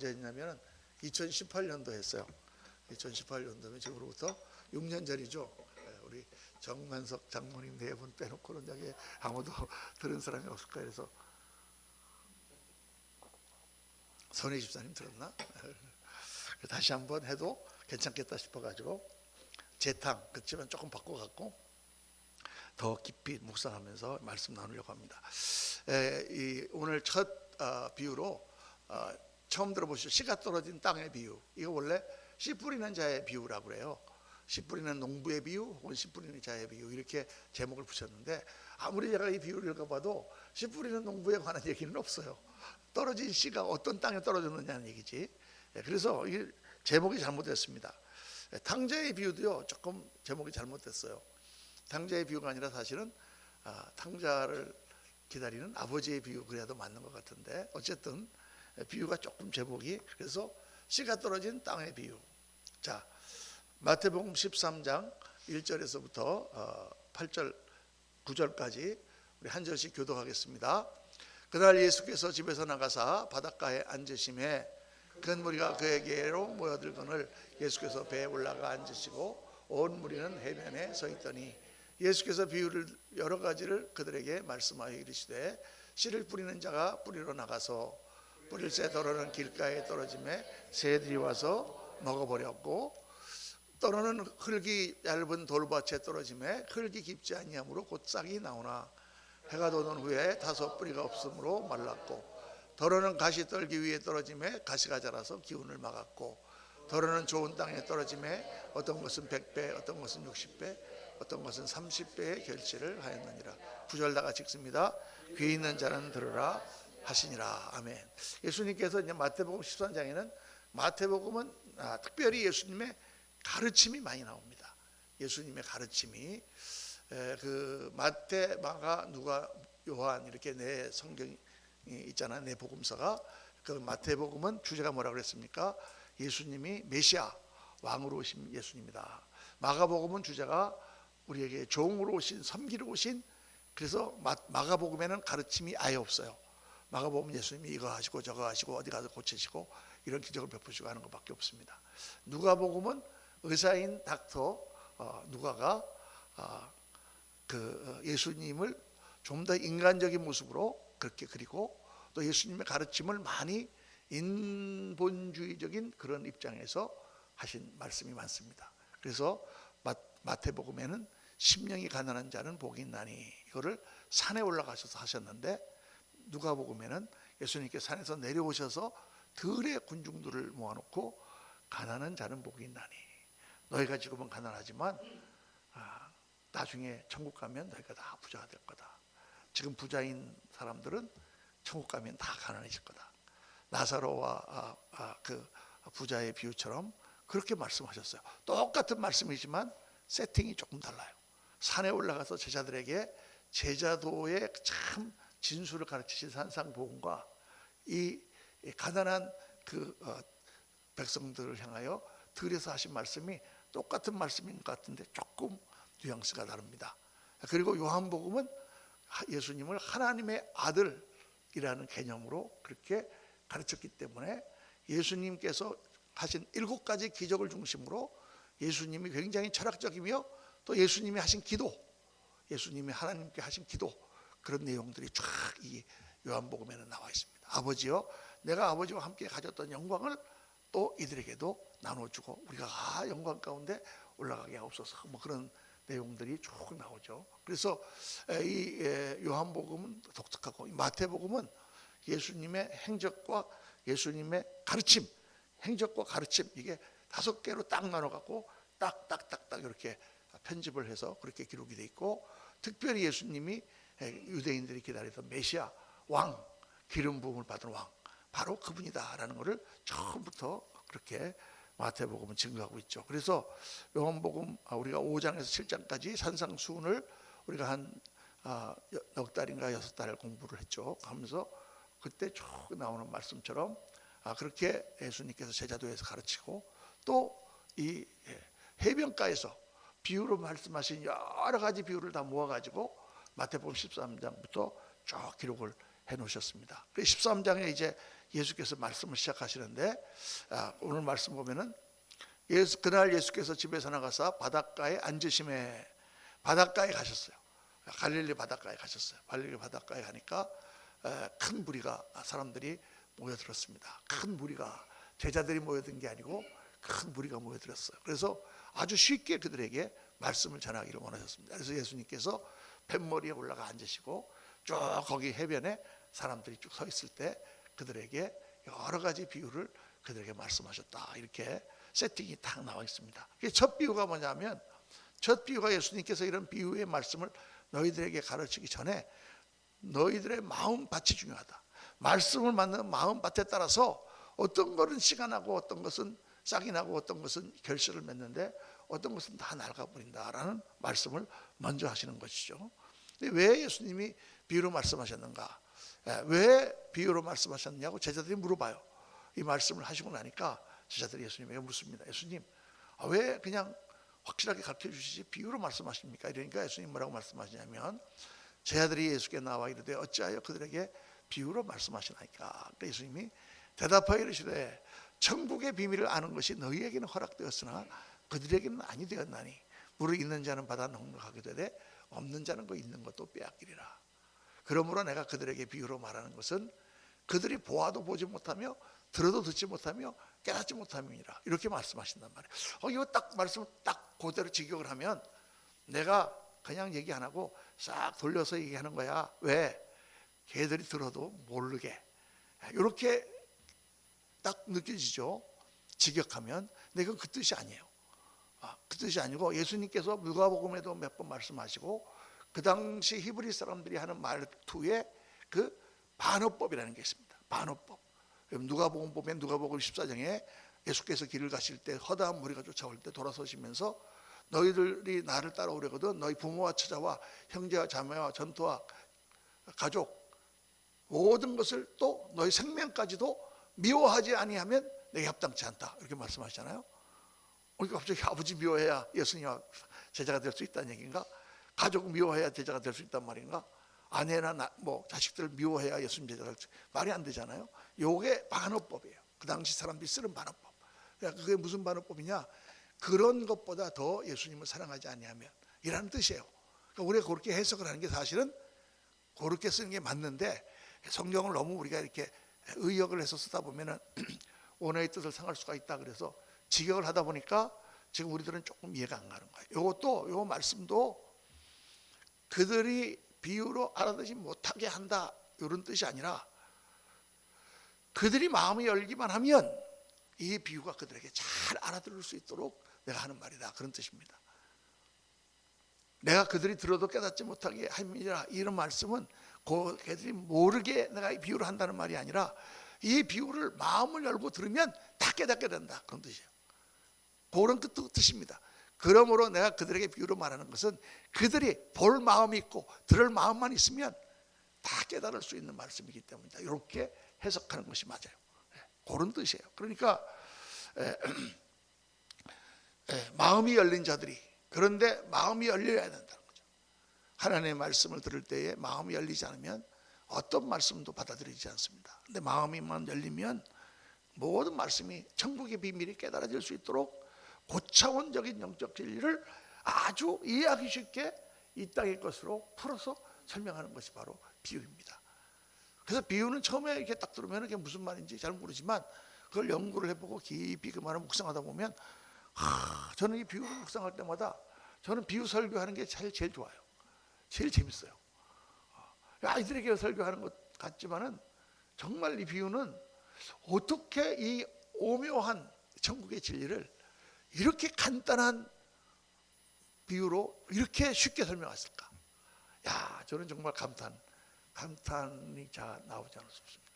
언제 했냐면 2018년도 했어요. 2018년도면 지금으로부터 6년 전이죠. 우리 정만석 장모님 네 분 빼놓고는 여기 아무도 들은 사람이 없을 거예요. 그래서 선희 집사님 들었나? 다시 한번 해도 괜찮겠다 싶어가지고 재탕 그렇지만 조금 바꿔갖고 더 깊이 묵상하면서 말씀 나누려고 합니다. 오늘 첫 비유로 처음 들어보시죠. 씨가 떨어진 땅의 비유. 이거 원래 씨 뿌리는 자의 비유라고 그래요. 씨 뿌리는 농부의 비유 혹은 씨 뿌리는 자의 비유 이렇게 제목을 붙였는데 아무리 제가 이 비유를 읽어봐도 씨 뿌리는 농부에 관한 얘기는 없어요. 떨어진 씨가 어떤 땅에 떨어졌느냐는 얘기지. 그래서 이게 제목이 잘못됐습니다. 탕자의 비유도요 조금 제목이 잘못됐어요. 탕자의 비유가 아니라 사실은 탕자를 기다리는 아버지의 비유 그래도 맞는 것 같은데 어쨌든 비유가 조금 제목이 그래서 씨가 떨어진 땅의 비유. 자, 마태복음 13장 1절에서부터 8절 9절까지 우리 한 절씩 교독하겠습니다. 그날 예수께서 집에서 나가사 바닷가에 앉으심에 큰 무리가 그에게로 모여들거늘 예수께서 배에 올라가 앉으시고 온 무리는 해변에 서 있더니 예수께서 비유를 여러 가지를 그들에게 말씀하여 이르시되 씨를 뿌리는 자가 뿌리러 나가서 뿌릴새 더러는 길가에 떨어짐에 새들이 와서 먹어버렸고 또는 흙이 얇은 돌밭에 떨어짐에 흙이 깊지 아니하므로 곧 싹이 나오나 해가 돋은 후에 다소 뿌리가 없으므로 말랐고 더러는 가시떨기 위에 떨어짐에 가시가 자라서 기운을 막았고 더러는 좋은 땅에 떨어짐에 어떤 것은 100배 어떤 것은 60배 어떤 것은 30배의 결실을 하였느니라. 9절 다 같이 읽습니다. 귀 있는 자는 들으라 하시니라. 아멘. 예수님께서 이제 마태복음 13장에는 마태복음은 특별히 예수님의 가르침이 많이 나옵니다. 예수님의 가르침이 그 마태, 마가, 누가, 요한 이렇게 네 성경이 있잖아요. 네 복음서가. 그 마태복음은 주제가 뭐라고 그랬습니까? 예수님이 메시아 왕으로 오신 예수님이다. 마가복음은 주제가 우리에게 종으로 오신 섬기러 오신 그래서 마가복음에는 가르침이 아예 없어요. 마가복음 예수님이 이거 하시고 저거 하시고 어디 가서 고치시고 이런 기적을 베푸시고 하는 것밖에 없습니다. 누가복음은 의사인 닥터 누가가 그 예수님을 좀 더 인간적인 모습으로 그렇게 그리고 또 예수님의 가르침을 많이 인본주의적인 그런 입장에서 하신 말씀이 많습니다. 그래서 마태복음에는 심령이 가난한 자는 복이 있나니 이거를 산에 올라가셔서 하셨는데 누가복음에는 예수님께서 산에서 내려오셔서 들의 군중들을 모아놓고 가난한 자는 복이 있나니 너희가 지금은 가난하지만 나중에 천국 가면 너희가 다 부자가 될 거다. 지금 부자인 사람들은 천국 가면 다 가난해질 거다. 나사로와 그 부자의 비유처럼 그렇게 말씀하셨어요. 똑같은 말씀이지만 세팅이 조금 달라요. 산에 올라가서 제자들에게 제자도의 참 진수를 가르치신 산상보험과 이 가난한 그 백성들을 향하여 들에서 하신 말씀이 똑같은 말씀인 것 같은데 조금 뉘앙스가 다릅니다. 그리고 요한복음은 예수님을 하나님의 아들이라는 개념으로 그렇게 가르쳤기 때문에 예수님께서 하신 7가지 기적을 중심으로 예수님이 굉장히 철학적이며 또 예수님이 하신 기도, 예수님이 하나님께 하신 기도 그런 내용들이 쫙 이 요한복음에는 나와 있습니다. 아버지여 내가 아버지와 함께 가졌던 영광을 또 이들에게도 나눠주고 우리가 영광 가운데 올라가게 하옵소서 뭐 그런 내용들이 쭉 나오죠. 그래서 이 요한복음은 독특하고 마태복음은 예수님의 행적과 예수님의 가르침 행적과 가르침 이게 5개로 딱 나눠갖고 딱딱딱딱 이렇게 편집을 해서 그렇게 기록이 돼 있고 특별히 예수님이 유대인들이 기다리던 메시아 왕 기름 부음을 받은 왕 바로 그분이다라는 것을 처음부터 그렇게 마태복음은 증거하고 있죠. 그래서 요한복음 우리가 5장에서 7장까지 산상수훈을 우리가 한 넉 달인가 6달 공부를 했죠. 하면서 그때 쭉 나오는 말씀처럼 그렇게 예수님께서 제자도에서 가르치고 또 이 해변가에서 비유로 말씀하신 여러 가지 비유를 다 모아가지고 마태복음 13장부터 쭉 기록을 해놓으셨습니다. 13장에 이제 예수께서 말씀을 시작하시는데, 오늘 말씀 보면은 그날 예수께서 집에서 나가서 바닷가에 앉으심에, 바닷가에 가셨어요. 갈릴리 바닷가에 가셨어요. 갈릴리 바닷가에 가니까 큰 무리가, 사람들이 모여들었습니다. 큰 무리가, 제자들이 모여든 게 아니고 큰 무리가 모여들었어요. 그래서 아주 쉽게 그들에게 말씀을 전하기를 원하셨습니다. 그래서 예수님께서 뱃머리에 올라가 앉으시고 쭉 거기 해변에 사람들이 쭉 서 있을 때 그들에게 여러 가지 비유를 그들에게 말씀하셨다. 이렇게 세팅이 딱 나와 있습니다. 첫 비유가 뭐냐면, 첫 비유가 예수님께서 이런 비유의 말씀을 너희들에게 가르치기 전에 너희들의 마음밭이 중요하다. 말씀을 만드는 마음밭에 따라서 어떤 것은 씨가 나고 어떤 것은 싹이 나고 어떤 것은 결실을 맺는데 어떤 것은 다 낡아버린다라는 말씀을 먼저 하시는 것이죠. 왜 예수님이 비유로 말씀하셨는가? 왜 비유로 말씀하셨느냐고 제자들이 물어봐요. 이 말씀을 하시고 나니까 제자들이 예수님에게 묻습니다. 예수님, 왜 그냥 확실하게 가르쳐 주시지 비유로 말씀하십니까? 이러니까 예수님 뭐라고 말씀하시냐면, 제자들이 예수께 나와 이르되 어찌하여 그들에게 비유로 말씀하시나이까? 그러니까 예수님이 대답하여 이르시되 천국의 비밀을 아는 것이 너희에게는 허락되었으나 그들에게는 아니 되었나니 물을 있는 자는 받아 넉넉하게 되되 없는 자는 그 있는 것도 빼앗기리라. 그러므로 내가 그들에게 비유로 말하는 것은 그들이 보아도 보지 못하며 들어도 듣지 못하며 깨닫지 못함이니라. 이렇게 말씀하신단 말이에요. 이거 딱 말씀을 딱 그대로 직역을 하면 내가 그냥 얘기 안 하고 싹 돌려서 얘기하는 거야. 왜? 걔들이 들어도 모르게. 이렇게 딱 느껴지죠. 직역하면. 근데 그건 그 뜻이 아니에요. 그 뜻이 아니고 예수님께서 누가복음에도 몇 번 말씀하시고 그 당시 히브리 사람들이 하는 말투에 그 반어법이라는 게 있습니다. 반어법. 누가복음 보면 누가복음 14장에 예수께서 길을 가실 때 허다한 무리가 쫓아올 때 돌아서시면서 너희들이 나를 따라오려거든 너희 부모와 처자와 형제와 자매와 전토와 가족 모든 것을 또 너희 생명까지도 미워하지 아니하면 내게 합당치 않다. 이렇게 말씀하시잖아요. 그러니까 갑자기 아버지 미워해야 예수님과 제자가 될 수 있다는 얘기인가? 가족 미워해야 제자가 될 수 있단 말인가? 아내나 자식들 미워해야 예수님 제자가 될 수, 말이 안 되잖아요. 요게 반어법이에요. 그 당시 사람들이 쓰는 반어법. 그러니까 그게 무슨 반어법이냐? 그런 것보다 더 예수님을 사랑하지 아니하면 이라는 뜻이에요. 그러니까 우리가 그렇게 해석을 하는 게 사실은 그렇게 쓰는 게 맞는데 성경을 너무 우리가 이렇게 의역을 해서 쓰다 보면은 원어의 뜻을 상할 수가 있다. 그래서 직역을 하다 보니까 지금 우리들은 조금 이해가 안 가는 거예요. 요것도 요 말씀도 그들이 비유로 알아듣지 못하게 한다 이런 뜻이 아니라 그들이 마음이 열기만 하면 이 비유가 그들에게 잘 알아들을 수 있도록 내가 하는 말이다 그런 뜻입니다. 내가 그들이 들어도 깨닫지 못하게 함이라 이런 말씀은 그들이 모르게 내가 이 비유를 한다는 말이 아니라 이 비유를 마음을 열고 들으면 다 깨닫게 된다 그런 뜻이에요. 그런 뜻입니다. 그러므로 내가 그들에게 비유로 말하는 것은 그들이 볼 마음이 있고 들을 마음만 있으면 다 깨달을 수 있는 말씀이기 때문이다. 이렇게 해석하는 것이 맞아요. 그런 뜻이에요. 그러니까 마음이 열린 자들이, 그런데 마음이 열려야 된다는 거죠. 하나님의 말씀을 들을 때에 마음이 열리지 않으면 어떤 말씀도 받아들이지 않습니다. 근데 마음이만 열리면 모든 말씀이 천국의 비밀이 깨달아질 수 있도록 고차원적인 영적 진리를 아주 이해하기 쉽게 이 땅의 것으로 풀어서 설명하는 것이 바로 비유입니다. 그래서 비유는 처음에 이렇게 딱 들으면 그게 무슨 말인지 잘 모르지만 그걸 연구를 해보고 깊이 그 말을 묵상하다 보면 저는 이 비유를 묵상할 때마다 저는 비유 설교하는 게 제일 좋아요. 제일 재밌어요. 아이들에게 설교하는 것 같지만은 정말 이 비유는 어떻게 이 오묘한 천국의 진리를 이렇게 간단한 비유로 이렇게 쉽게 설명했을까? 야, 저는 정말 감탄이 잘 나오지 않을 수 없습니다.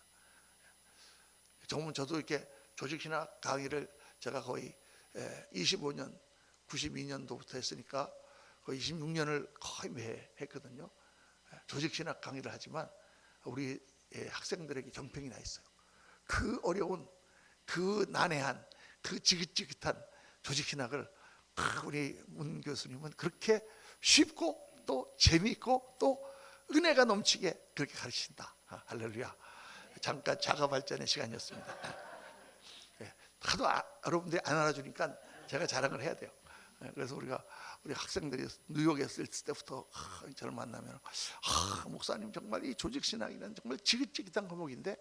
정말 저도 이렇게 조직신학 강의를 제가 거의 25년, 92년도부터 했으니까 거의 26년을 거의 매해 했거든요. 조직신학 강의를 하지만 우리 학생들에게 정평이 나 있어요. 그 어려운, 그 난해한, 그 지긋지긋한 조직신학을 우리 문 교수님은 그렇게 쉽고 또 재미있고 또 은혜가 넘치게 그렇게 가르친다. 할렐루야. 잠깐 자가 발전의 시간이었습니다. 예, 하도 여러분들이 안 알아주니까 제가 자랑을 해야 돼요. 예, 그래서 우리 학생들이 뉴욕에 있을 때부터 저를 만나면 목사님 정말 이 조직 신학이란 정말 지긋지긋한 과목인데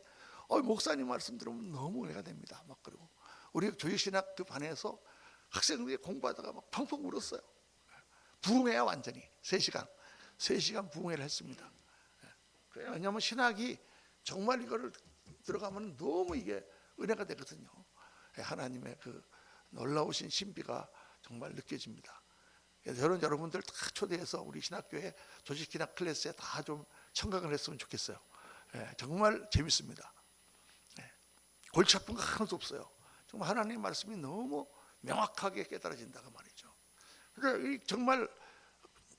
목사님 말씀 들으면 너무 은혜가 됩니다. 막 그리고 우리 조직 신학 그 반에서 학생들이 공부하다가 막 펑펑 울었어요. 부흥회야 완전히 3시간 부흥회를 했습니다. 왜냐하면 신학이 정말 이거를 들어가면 너무 이게 은혜가 되거든요. 하나님의 그 놀라우신 신비가 정말 느껴집니다. 그래서 저는 여러분들 다 초대해서 우리 신학교에 조직신학 클래스에 다 좀 청각을 했으면 좋겠어요. 정말 재밌습니다. 골치 아픈 거 하나도 없어요. 정말 하나님 말씀이 너무 명확하게 깨달아진다 그 말이죠. 그러니까 정말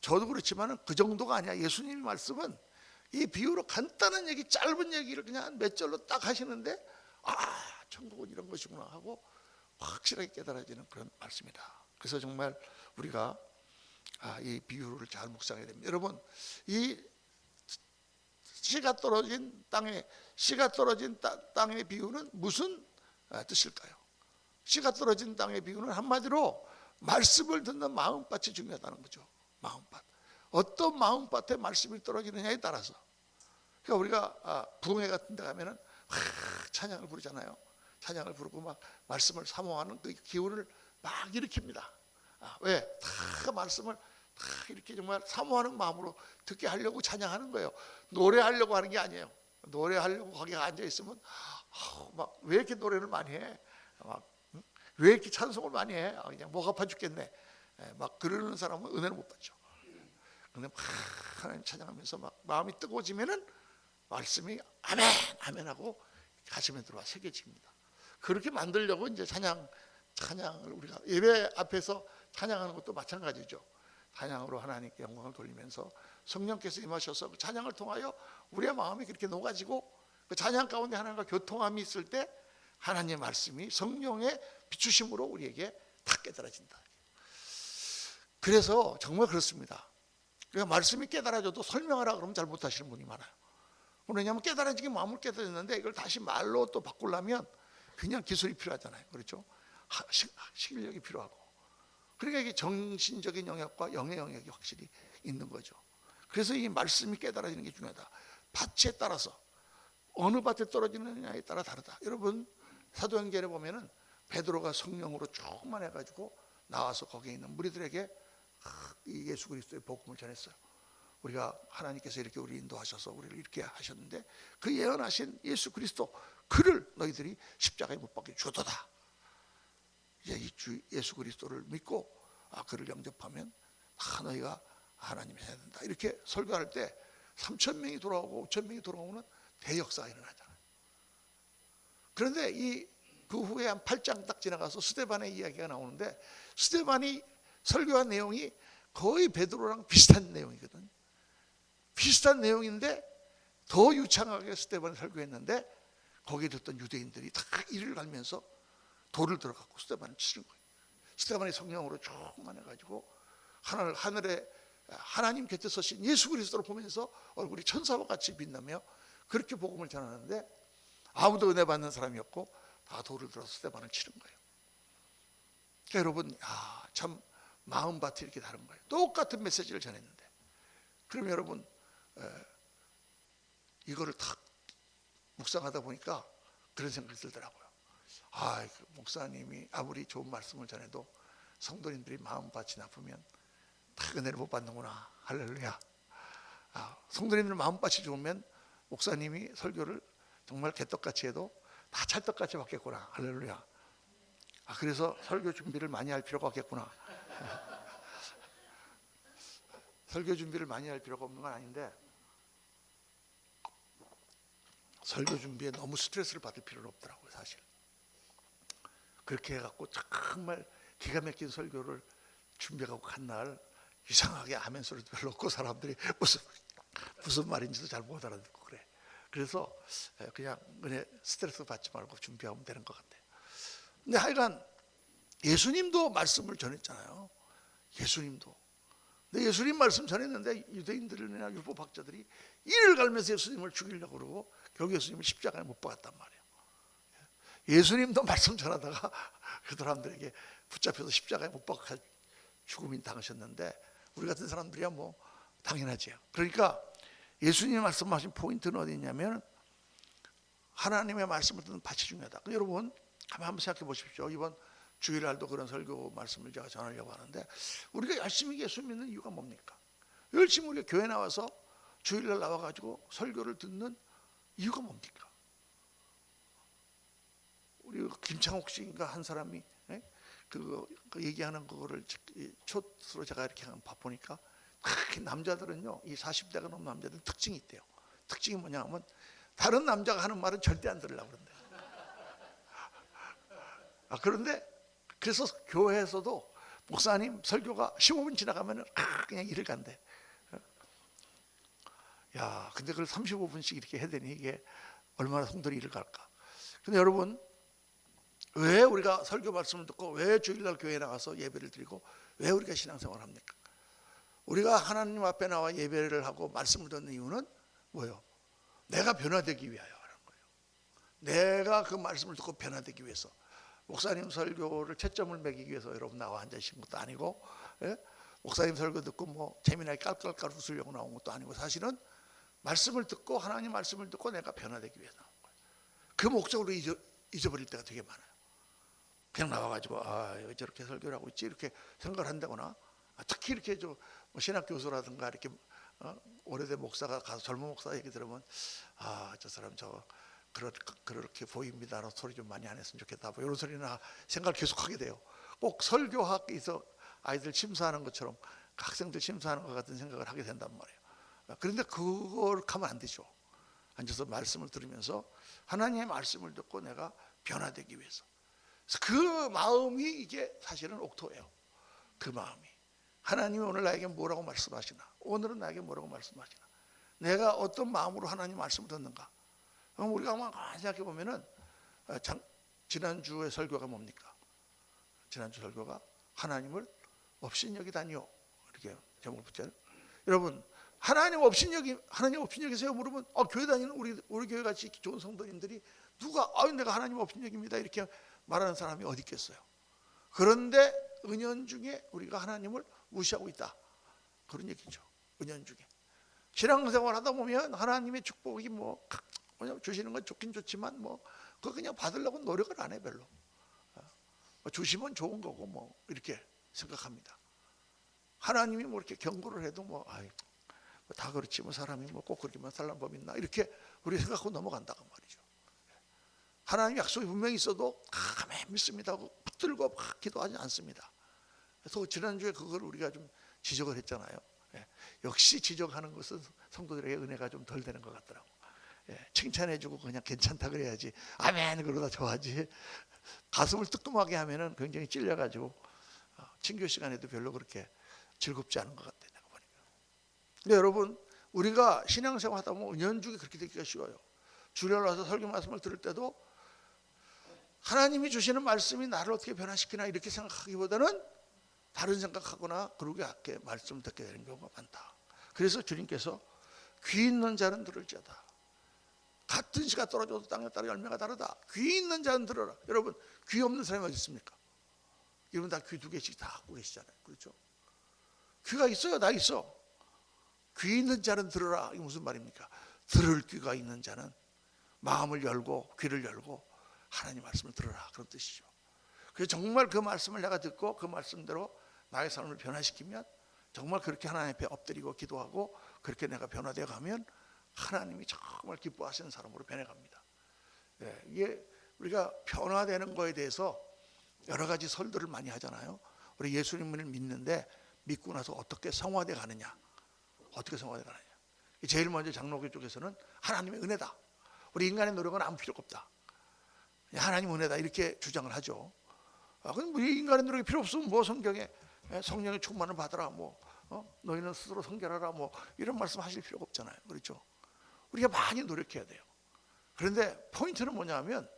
저도 그렇지만 그 정도가 아니야. 예수님의 말씀은 이 비유로 간단한 얘기, 짧은 얘기를 그냥 몇 절로 딱 하시는데 천국은 이런 것이구나 하고 확실하게 깨달아지는 그런 말씀이다. 그래서 정말 우리가 이 비유를 잘 묵상해야 됩니다. 여러분, 이 씨가 떨어진 땅의 비유는 무슨 뜻일까요? 씨가 떨어진 땅의 비유는 한마디로 말씀을 듣는 마음밭이 중요하다는 거죠. 마음밭. 어떤 마음밭에 말씀이 떨어지느냐에 따라서. 그러니까 우리가 부흥회 같은 데 가면은 찬양을 부르잖아요. 찬양을 부르고 막 말씀을 사모하는 그 기운을 막 일으킵니다. 왜? 다 말씀을 다 이렇게 정말 사모하는 마음으로 듣게 하려고 찬양하는 거예요. 노래하려고 하는 게 아니에요. 노래하려고 거기 앉아 있으면 막 왜 이렇게 노래를 많이 해? 왜 이렇게 찬송을 많이 해? 그냥 목 아파 죽겠네. 막 그러는 사람은 은혜를 못 받죠. 근데 막 하나님 찬양하면서 막 마음이 뜨거워지면은 말씀이 아멘 아멘 하고 가슴에 들어와 새겨집니다. 그렇게 만들려고 이제 찬양을 우리가 예배 앞에서 찬양하는 것도 마찬가지죠. 찬양으로 하나님께 영광을 돌리면서 성령께서 임하셔서 그 찬양을 통하여 우리의 마음이 그렇게 녹아지고 그 찬양 가운데 하나님과 교통함이 있을 때 하나님의 말씀이 성령의 비추심으로 우리에게 다 깨달아진다. 그래서 정말 그렇습니다. 그러니까 말씀이 깨달아져도 설명하라 그러면 잘 못하시는 분이 많아요. 왜냐하면 깨달아지게 마음을 깨달았는데 이걸 다시 말로 또 바꾸려면 그냥 기술이 필요하잖아요. 그렇죠? 실력이 필요하고. 그러니까 이게 정신적인 영역과 영의 영역이 확실히 있는 거죠. 그래서 이 말씀이 깨달아지는 게 중요하다. 밭에 따라서 어느 밭에 떨어지느냐에 따라 다르다. 여러분 사도행전에 보면은 베드로가 성령으로 충만해가지고 나와서 거기에 있는 무리들에게 이 예수 그리스도의 복음을 전했어요. 우리가 하나님께서 이렇게 우리 인도하셔서 우리를 이렇게 하셨는데 그 예언하신 예수 그리스도 그를 너희들이 십자가에 못 박혀 주도다. 이제 이 주 예수 그리스도를 믿고 그를 영접하면 너희가 하나님이 해야 된다. 이렇게 설교할 때 3,000명이 돌아오고 5,000명이 돌아오는 대역사가 일어나잖아요. 그런데 그 후에 한 8장 딱 지나가서 스데반의 이야기가 나오는데 스데반이 설교한 내용이 거의 베드로랑 비슷한 내용이거든요. 비슷한 내용인데 더 유창하게 스데반이 설교했는데 거기에 듣던 유대인들이 다 이를 갈면서 돌을 들어갖고 스데반을 치는 거예요. 스데반이 성령으로 충만해가지고 하늘에 하나님 곁에 서신 예수 그리스도를 보면서 얼굴이 천사와 같이 빛나며 그렇게 복음을 전하는데 아무도 은혜 받는 사람이 없고 다 돌을 들어서 스데반을 치는 거예요. 그러니까 여러분 참 마음밭이 이렇게 다른 거예요. 똑같은 메시지를 전했는데 그럼 여러분 이거를 탁 묵상하다 보니까 그런 생각이 들더라고요. 목사님이 아무리 좋은 말씀을 전해도 성도님들이 마음밭이 나쁘면 다 은혜를 못 받는구나. 할렐루야. 성도님들 마음밭이 좋으면 목사님이 설교를 정말 개떡같이 해도 다 찰떡같이 받겠구나. 할렐루야. 그래서 설교 준비를 많이 할 필요가 없겠구나. 설교 준비를 많이 할 필요가 없는 건 아닌데 설교 준비에 너무 스트레스를 받을 필요는 없더라고요. 사실 그렇게 해갖고 정말 기가 막힌 설교를 준비하고 간 날 이상하게 아멘 소리도 별로 없고 사람들이 무슨 말인지도 잘 못 알아듣고 그래. 그래서 그냥 스트레스 받지 말고 준비하면 되는 것 같아요. 근데 하여간 예수님도 말씀을 전했잖아요. 예수님도. 근데 예수님 말씀 전했는데 유대인들이나 율법학자들이 이를 갈면서 예수님을 죽이려고 그러고 결국 예수님을 십자가에 못 박았단 말이에요. 예수님도 말씀 전하다가 그 사람들에게 붙잡혀서 십자가에 못 박아 죽음이 당하셨는데 우리 같은 사람들이야 뭐 당연하지요. 그러니까 예수님이 말씀하신 포인트는 어디 있냐면 하나님의 말씀을 듣는 밭이 중요하다. 여러분 한번 생각해 보십시오. 이번 주일날도 그런 설교 말씀을 제가 전하려고 하는데 우리가 열심히 예수 믿는 이유가 뭡니까? 열심히 우리가 교회 나와서 주일날 나와가지고 설교를 듣는 이유가 뭡니까? 우리 김창옥 씨인가 한 사람이 그 얘기하는 그거를 초스로 제가 이렇게 보니까 남자들은요, 이 40대가 넘은 남자들은 특징이 있대요. 특징이 뭐냐 하면 다른 남자가 하는 말은 절대 안 들으려고 그런대요. 그런데 그래서 교회에서도 목사님 설교가 15분 지나가면 그냥 일을 간대. 야, 근데 그걸 35분씩 이렇게 해야 되니 이게 얼마나 성도들이 일을 갈까. 근데 여러분, 왜 우리가 설교 말씀을 듣고 왜 주일날 교회에 나가서 예배를 드리고 왜 우리가 신앙생활을 합니까? 우리가 하나님 앞에 나와 예배를 하고 말씀을 듣는 이유는 뭐예요? 내가 변화되기 위하여 하는 거예요. 내가 그 말씀을 듣고 변화되기 위해서. 목사님 설교를 채점을 매기기 위해서 여러분 나와 앉으신 것도 아니고, 목사님 설교 듣고 뭐 재미나게 깔깔깔 웃으려고 나온 것도 아니고, 사실은 말씀을 듣고 하나님 말씀을 듣고 내가 변화되기 위해서 나온 거예요. 그 목적으로 잊어버릴 때가 되게 많아요. 그냥 나와가지고 왜 저렇게 설교를 하고 있지 이렇게 생각을 한다거나, 특히 이렇게 신학 교수라든가 이렇게 오래된 목사가 가서 젊은 목사 얘기 들으면 저 사람 그렇게 보입니다라는 소리 좀 많이 안 했으면 좋겠다, 뭐 이런 소리나 생각을 계속 하게 돼요. 꼭 설교학에서 아이들 심사하는 것처럼 학생들 심사하는 것 같은 생각을 하게 된단 말이에요. 그런데 그걸 하면 안 되죠. 앉아서 말씀을 들으면서 하나님의 말씀을 듣고 내가 변화되기 위해서. 그 마음이 이게 사실은 옥토예요. 그 마음이 하나님이 오늘 나에게 뭐라고 말씀하시나, 오늘은 나에게 뭐라고 말씀하시나, 내가 어떤 마음으로 하나님 말씀을 듣는가. 그럼 우리가 한번 생각해 보면은 지난주의 설교가 뭡니까? 지난주 설교가 하나님을 업신여기다니요, 이렇게 제목을 붙였잖아요. 여러분, 하나님 업신여기세요 물으면 교회 다니는 우리 교회 같이 좋은 성도님들이 누가 내가 하나님 업신여깁니다 이렇게 말하는 사람이 어디 있겠어요? 그런데 은연중에 우리가 하나님을 무시하고 있다, 그런 얘기죠. 은연중에 신앙생활 하다 보면 하나님의 축복이 뭐 주시는 건 좋긴 좋지만 뭐 그거 그냥 받으려고 노력을 안 해. 별로 주시면 좋은 거고 뭐 이렇게 생각합니다. 하나님이 뭐 이렇게 경고를 해도 다 그렇지 뭐 사람이 뭐 꼭 그렇게만 살란 법이 있나 이렇게 우리 생각하고 넘어간다고 말이죠. 하나님 약속이 분명히 있어도 아멘 믿습니다 하고 붙들고 막 기도하지 않습니다. 그래서 지난주에 그걸 우리가 좀 지적을 했잖아요. 역시 지적하는 것은 성도들에게 은혜가 좀 덜 되는 것 같더라고. 칭찬해주고 그냥 괜찮다 그래야지 아멘 그러다 좋아하지, 가슴을 뜨끔하게 하면은 굉장히 찔려가지고 친교 시간에도 별로 그렇게 즐겁지 않은 것 같아요, 내가 보니까. 근데 여러분, 우리가 신앙생활 하다 보면 은연중에 그렇게 되기가 쉬워요. 주일날 와서 설교 말씀을 들을 때도 하나님이 주시는 말씀이 나를 어떻게 변화시키나 이렇게 생각하기보다는 다른 생각하거나 그러게 이렇게 말씀 듣게 되는 경우가 많다. 그래서 주님께서 귀 있는 자는 들을지어다. 같은 씨가 떨어져도 땅에 따라 열매가 다르다. 귀 있는 자는 들어라. 여러분, 귀 없는 사람이 어디 있습니까? 여러분 다 귀 2개씩 다 갖고 계시잖아요. 그렇죠? 귀가 있어요. 다 있어. 귀 있는 자는 들어라. 이게 무슨 말입니까? 들을 귀가 있는 자는 마음을 열고 귀를 열고 하나님 말씀을 들어라, 그런 뜻이죠. 그래서 정말 그 말씀을 내가 듣고 그 말씀대로 나의 삶을 변화시키면, 정말 그렇게 하나님 앞에 엎드리고 기도하고 그렇게 내가 변화되어 가면 하나님이 정말 기뻐하시는 사람으로 변해갑니다. 이게 우리가 변화되는 거에 대해서 여러 가지 설들을 많이 하잖아요. 우리 예수님을 믿는데 믿고 나서 어떻게 성화돼 가느냐, 어떻게 성화돼 가느냐. 제일 먼저 장로교 쪽에서는 하나님의 은혜다, 우리 인간의 노력은 아무 필요가 없다, 하나님 은혜다 이렇게 주장을 하죠. 그럼 우리 인간의 노력이 필요 없으면 뭐 성경에 성령의 충만을 받으라, 뭐 너희는 스스로 성결하라, 뭐 이런 말씀 하실 필요가 없잖아요. 그렇죠? 우리가 많이 노력해야 돼요. 그런데 포인트는 뭐냐면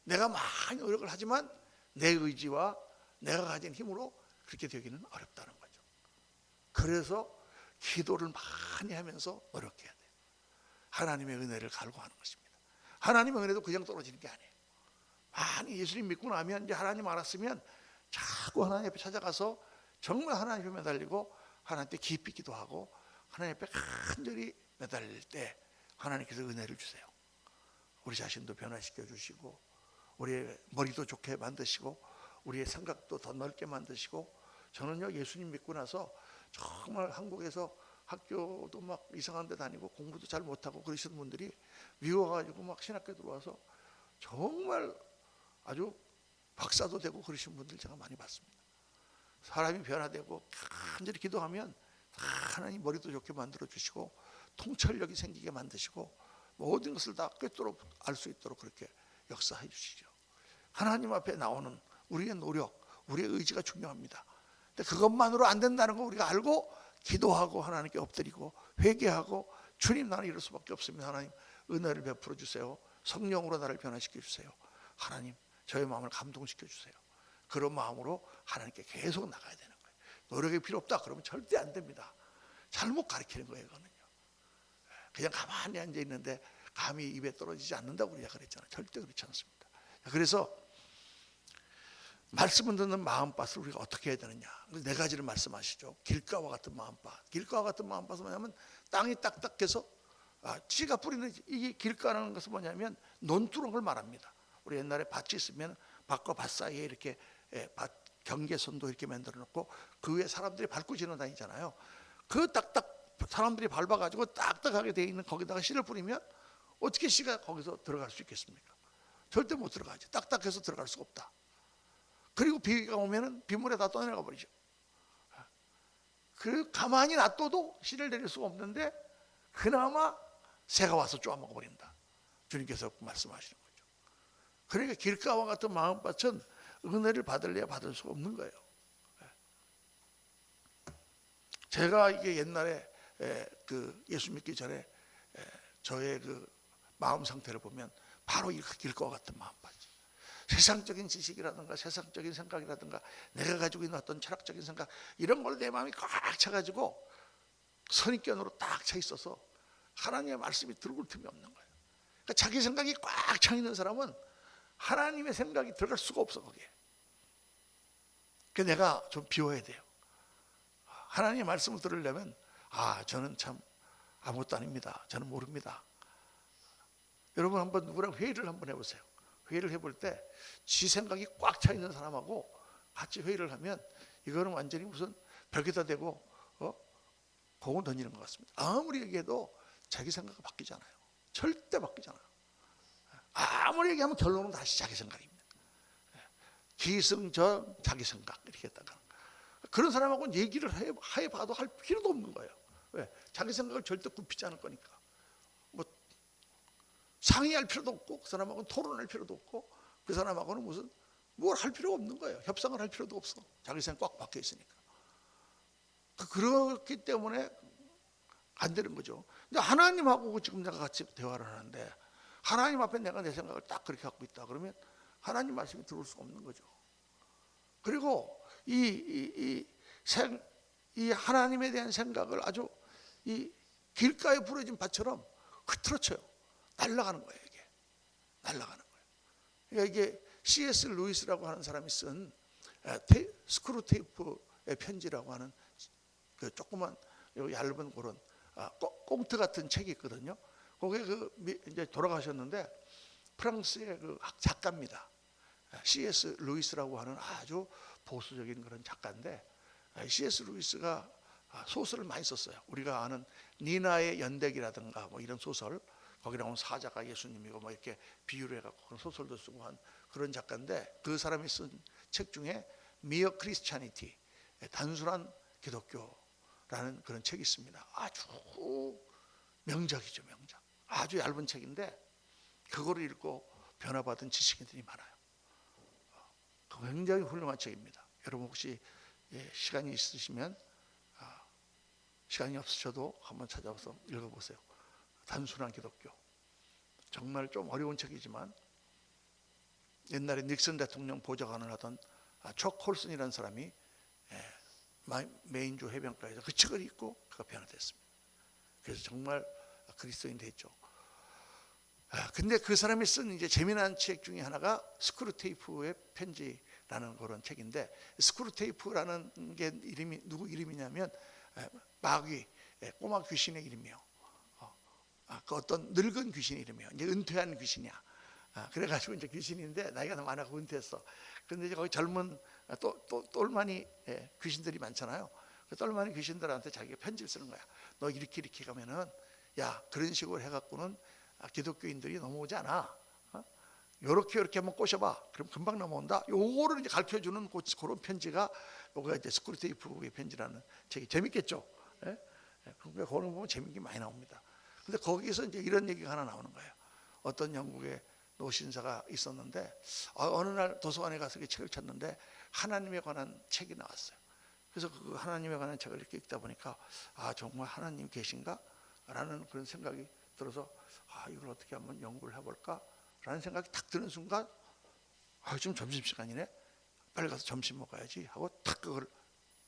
내가 많이 노력을 하지만 내 의지와 내가 가진 힘으로 그렇게 되기는 어렵다는 거죠. 그래서 기도를 많이 하면서 노력해야 돼요. 하나님의 은혜를 갈구하는 것입니다. 하나님 은혜도 그냥 떨어지는 게 아니에요. 많이 예수님 믿고 나면 이제 하나님 알았으면 자꾸 하나님 앞에 찾아가서 정말 하나님 앞에 매달리고 하나님께 깊이 기도하고 하나님 앞에 간절히 매달릴 때 하나님께서 은혜를 주세요. 우리 자신도 변화시켜 주시고 우리의 머리도 좋게 만드시고 우리의 생각도 더 넓게 만드시고, 저는요 예수님 믿고 나서 정말 한국에서 학교도 막 이상한 데 다니고 공부도 잘 못하고 그러시는 분들이 미워가지고 막 신학교 들어와서 정말 아주 박사도 되고 그러신 분들 제가 많이 봤습니다. 사람이 변화되고 간절히 기도하면 하나님 머리도 좋게 만들어 주시고 통찰력이 생기게 만드시고 모든 것을 다 꿰뚫어 알 수 있도록 그렇게 역사해 주시죠. 하나님 앞에 나오는 우리의 노력, 우리의 의지가 중요합니다. 근데 그것만으로 안 된다는 거 우리가 알고 기도하고 하나님께 엎드리고 회개하고, 주님 나는 이럴 수밖에 없습니다. 하나님 은혜를 베풀어 주세요. 성령으로 나를 변화시켜 주세요. 하나님 저의 마음을 감동시켜 주세요. 그런 마음으로 하나님께 계속 나가야 되는 거예요. 노력이 필요 없다 그러면 절대 안 됩니다. 잘못 가르치는 거예요. 그거는요. 그냥 가만히 앉아 있는데 감이 입에 떨어지지 않는다고 우리가 그랬잖아요. 절대 그렇지 않습니다. 그래서 말씀을 듣는 마음밭을 우리가 어떻게 해야 되느냐, 네 가지를 말씀하시죠. 길가와 같은 마음밭. 길가와 같은 마음밭은 뭐냐면 땅이 딱딱해서 씨가 뿌리는, 이게 길가라는 것은 뭐냐면 논두렁을 말합니다. 우리 옛날에 밭이 있으면 밭과 밭 사이에 이렇게 밭 경계선도 이렇게 만들어 놓고 그 위에 사람들이 밟고 지나다니잖아요. 그 딱딱 사람들이 밟아가지고 딱딱하게 돼 있는 거기다가 씨를 뿌리면 어떻게 씨가 거기서 들어갈 수 있겠습니까? 절대 못 들어가지. 딱딱해서 들어갈 수가 없다. 그리고 비가 오면은 빗물에 다 떠내려가 버리죠. 그 가만히 놔둬도 씨를 내릴 수가 없는데 그나마 새가 와서 쪼아먹어 버린다. 주님께서 말씀하시는 거죠. 그러니까 길가와 같은 마음밭은 은혜를 받을래야 받을 수가 없는 거예요. 제가 이게 옛날에 그 예수 믿기 전에 저의 그 마음 상태를 보면 바로 이 길가와 같은 마음밭이, 세상적인 지식이라든가 세상적인 생각이라든가 내가 가지고 있는 어떤 철학적인 생각 이런 걸 내 마음이 꽉 차가지고 선입견으로 딱 차 있어서 하나님의 말씀이 들어올 틈이 없는 거예요. 그러니까 자기 생각이 꽉 차 있는 사람은 하나님의 생각이 들어갈 수가 없어 거기에. 그러니까 내가 좀 비워야 돼요. 하나님의 말씀을 들으려면 저는 참 아무것도 아닙니다. 저는 모릅니다. 여러분 한번 누구랑 회의를 한번 해보세요. 회의를 해볼 때 지 생각이 꽉 차 있는 사람하고 같이 회의를 하면 이거는 완전히 무슨 벽에다 대고 공을 던지는 것 같습니다. 아무리 얘기해도 자기 생각이 바뀌잖아요. 절대 바뀌잖아요. 아무리 얘기하면 결론은 다시 자기 생각입니다. 기승전 자기 생각 이렇게 했다가 그런 사람하고는 얘기를 해봐도 할 필요도 없는 거예요. 왜? 자기 생각을 절대 굽히지 않을 거니까. 뭐 상의할 필요도 없고 그 사람하고는 토론할 필요도 없고 그 사람하고는 무슨 뭘 할 필요가 없는 거예요. 협상을 할 필요도 없어. 자기 생각 꽉 박혀 있으니까. 그렇기 때문에 안 되는 거죠. 근데 하나님하고 지금 내가 같이 대화를 하는데 하나님 앞에 내가 내 생각을 딱 그렇게 갖고 있다 그러면 하나님 말씀이 들어올 수가 없는 거죠. 그리고 이 하나님에 대한 생각을 아주 이 길가에 부러진 밭처럼 흐트러쳐요. 날아가는 거예요. 이게 날아가는 거예요. 그러니까 이게 C.S. 루이스라고 하는 사람이 쓴 스크루 테이프의 편지라고 하는 그 조그만 얇은 그런 꽁트 같은 책이 있거든요. 거기에 이제 돌아가셨는데 프랑스의 그 작가입니다. C.S. 루이스라고 하는 아주 보수적인 그런 작가인데 C.S. 루이스가 소설을 많이 썼어요. 우리가 아는 니나의 연대기라든가 뭐 이런 소설, 거기 나온 사자가 예수님이고 뭐 이렇게 비유를 해갖고 그런 소설도 쓰고 한 그런 작가인데 그 사람이 쓴 책 중에 미어 크리스찬이티, 단순한 기독교라는 그런 책이 있습니다. 아주 명작이죠, 명작. 아주 얇은 책인데 그거를 읽고 변화받은 지식인들이 많아요. 굉장히 훌륭한 책입니다. 여러분 혹시 시간이 있으시면 시간이 없으셔도 한번 찾아와서 읽어보세요. 단순한 기독교. 정말 좀 어려운 책이지만 옛날에 닉슨 대통령 보좌관을 하던 초 콜슨이라는 사람이 메인주 해변가에서 그 책을 읽고 그가 변화됐습니다. 그래서 정말 그리스도인 됐죠. 근데 그 사람이 쓴 이제 재미난 책 중에 하나가 스크루테이프의 편지라는 그런 책인데, 스크루테이프라는 게 이름이 누구 이름이냐면 마귀, 꼬마 귀신의 이름이요. 그 어떤 늙은 귀신 이름이요. 이제 은퇴한 귀신이야. 그래가지고 이제 귀신인데 나이가 너무 많아서 은퇴했어. 그런데 이제 거기 젊은 똘마니 귀신들이 많잖아요. 그 똘마니 귀신들한테 자기가 편지를 쓰는 거야. 너 이렇게 가면은, 야, 그런 식으로 해갖고는 기독교인들이 넘어오지 않아. 요렇게 한번 꼬셔봐. 그럼 금방 넘어온다. 요거를 이제 가르쳐주는 그런 편지가 요거가 이제 스크루테이프의 편지라는 책이 재밌겠죠. 그러니까 그걸 보면 재밌는 게 많이 나옵니다. 근데 거기서 이제 이런 얘기가 하나 나오는 거예요. 어떤 영국의 노신사가 있었는데 어느 날 도서관에 가서 그 책을 찾는데 하나님에 관한 책이 나왔어요. 그래서 그 하나님에 관한 책을 이렇게 읽다 보니까 정말 하나님 계신가? 라는 그런 생각이 들어서 이걸 어떻게 한번 연구를 해볼까? 라는 생각이 탁 드는 순간 지금 점심시간이네, 빨리 가서 점심 먹어야지 하고 탁 그걸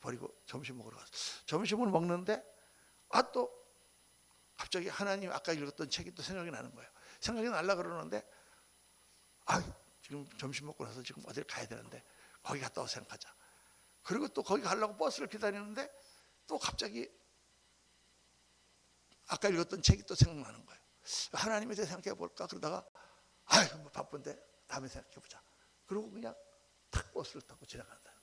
버리고 점심 먹으러 갔어요. 점심을 먹는데 또 갑자기 하나님 아까 읽었던 책이 또 생각이 나는 거예요. 생각이 날라 그러는데 지금 점심 먹고 나서 지금 어딜 가야 되는데 거기 갔다 와서 생각하자. 그리고 또 거기 가려고 버스를 기다리는데 또 갑자기 아까 읽었던 책이 또 생각나는 거예요. 하나님에 대해 생각해 볼까? 그러다가 뭐 바쁜데 다음에 생각해 보자. 그리고 그냥 탁 버스를 타고 지나간다.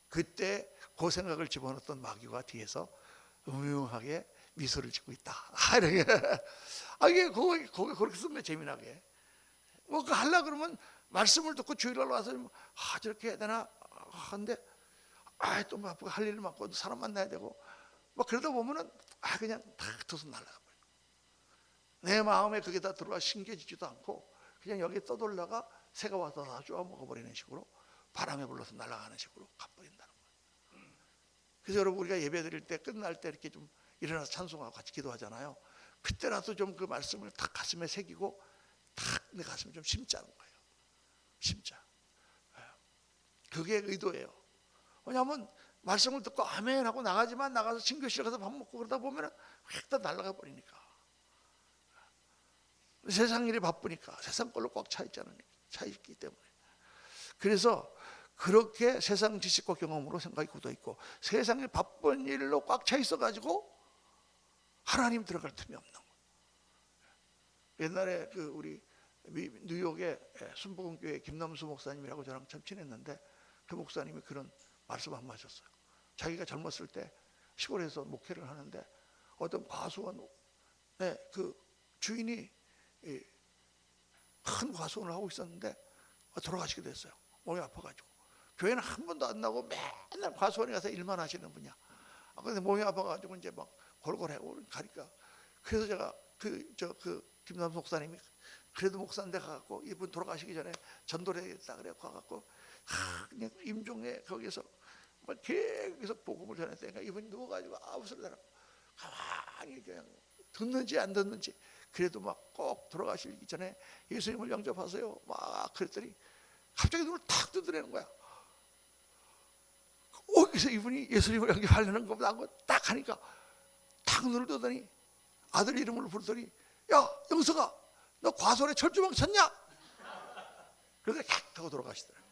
그때 그 생각을 집어넣었던 마귀가 뒤에서 음흉하게 미소를 짓고 있다. 이렇게. 이게 거기 그렇게 쓴 거 재미나게. 뭐 그 하려 그러면 말씀을 듣고 주일날 와서 저렇게 해야 되나 한데 또 바쁘고 할 일 많고 사람 만나야 되고 막 그러다 보면은 그냥 탁 둬서 날아가 버려. 내 마음에 그게 다 들어와 신겨지지도 않고 그냥 여기에 떠돌다가 새가 와서 다 쪼아 먹어버리는 식으로 바람에 불러서 날아가는 식으로 가버린다는 거예요. 그래서 여러분 우리가 예배 드릴 때 끝날 때 이렇게 좀 일어나서 찬송하고 같이 기도하잖아요. 그때라도 좀 그 말씀을 탁 가슴에 새기고 탁 내 가슴에 좀 심자는 거예요. 심자. 그게 의도예요. 왜냐하면 말씀을 듣고 아멘 하고 나가지만 나가서 친교실 가서 밥 먹고 그러다 보면 휙 다 날아가 버리니까. 세상 일이 바쁘니까 세상 걸로 꽉 차 있잖아요. 차 있기 때문에. 그래서 그렇게 세상 지식과 경험으로 생각이 굳어 있고 세상에 바쁜 일로 꽉 차 있어 가지고 하나님 들어갈 틈이 없는 거예요. 옛날에 그 우리 뉴욕의 순복음교회 김남수 목사님이라고 저랑 참 친했는데 그 목사님이 그런 말씀 한번 하셨어요. 자기가 젊었을 때 시골에서 목회를 하는데 어떤 과수원의 그 주인이 큰 과수원을 하고 있었는데 돌아가시게 됐어요. 몸이 아파가지고. 교회는 한 번도 안 나고 맨날 과수원에 가서 일만 하시는 분이야. 근데 몸이 아파가지고 이제 막 골골해 가니까. 그래서 제가 그 김남수 목사님이 그래도 목사인데 가갖고 이분 돌아가시기 전에 전도를 해야겠다 그래 가갖고 그냥 임종에 거기서 막 계속 복음을 전했으니까 이분이 누워가지고 아우스를 달아 가만히 그냥 듣는지 안 듣는지 그래도 막 꼭 돌아가시기 전에 예수님을 영접하세요 막 그랬더니 갑자기 눈을 탁 뜨더라는 거야. 그래서 이분이 예수님을 영접하려는 것보다 한 거 딱 하니까 탁 눈을 뜨더니 아들 이름을 부르더니 야 영석아 너 과수원에 철조망 쳤냐? 그러더니 탁 하고 돌아가시더라고요.